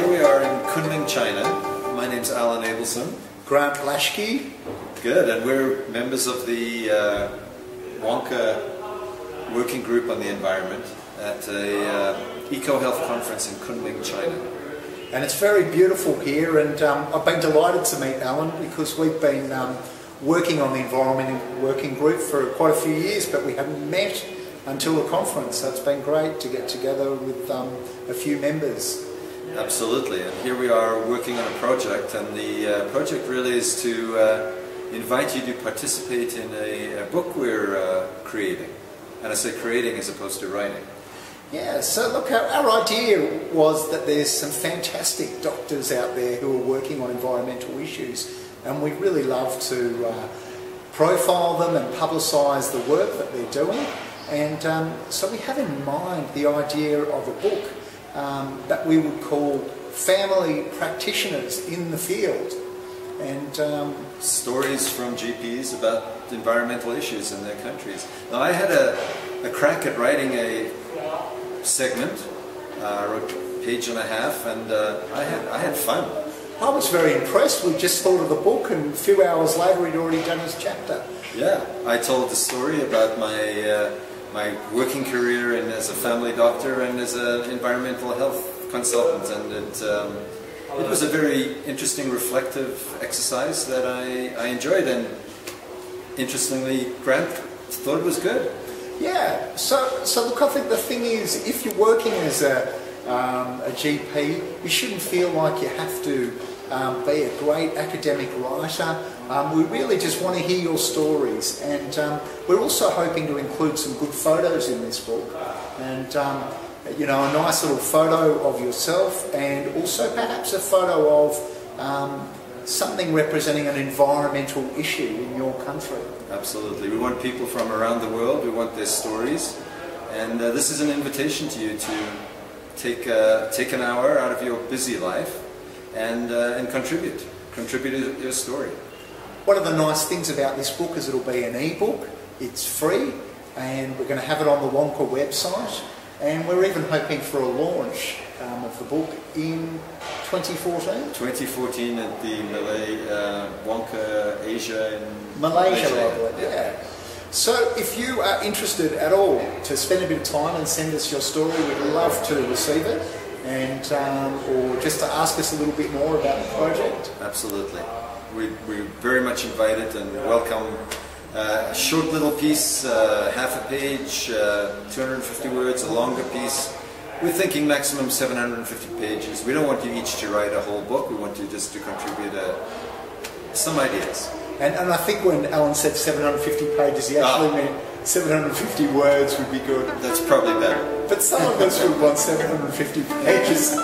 here we are in Kunming, China. My name's Alan Abelson. Grant Blaschke. Good, and we're members of the Wonka Working Group on the Environment at a eco-health conference in Kunming, China. And it's very beautiful here, and I've been delighted to meet Alan because we've been working on the Environment Working Group for quite a few years, but we haven't met until the conference, so it's been great to get together with a few members. Absolutely, and here we are working on a project, and the project really is to invite you to participate in a book we're creating. And I say creating as opposed to writing. Yeah, so look, our idea was that there's some fantastic doctors out there who are working on environmental issues, and we'd really love to profile them and publicise the work that they're doing. And so we have in mind the idea of a book that we would call Family Practitioners in the Field. And stories from GPs about environmental issues in their countries. Now, I had a crack at writing a segment. I wrote a page and a half, and I had fun. I was very impressed. We just thought of the book, and a few hours later he'd already done his chapter. Yeah, I told the story about my working career and as a family doctor and as an environmental health consultant, and it was a very interesting, reflective exercise that I enjoyed, and interestingly, Grant thought it was good. Yeah, so look, I think the thing is, if you're working as a GP, you shouldn't feel like you have to be a great academic writer. We really just want to hear your stories, and we're also hoping to include some good photos in this book, and you know, a nice little photo of yourself, and also perhaps a photo of something representing an environmental issue in your country. Absolutely. We want people from around the world, we want their stories, and this is an invitation to you to take an hour out of your busy life and contribute your story. One of the nice things about this book is it'll be an e-book, it's free, and we're going to have it on the Wonka website, and we're even hoping for a launch of the book in 2014? 2014 at the Wonka Asia in Malaysia. Yeah. So if you are interested at all to spend a bit of time and send us your story, we'd love to receive it, and or just to ask us a little bit more about the project. Absolutely. We're very much invited and welcome a short little piece, half a page, 250 words, a longer piece. We're thinking maximum 750 pages. We don't want you each to write a whole book. We want you just to contribute some ideas. And I think when Alan said 750 pages, he actually meant 750 words would be good. That's probably better. But some of us would want 750 pages.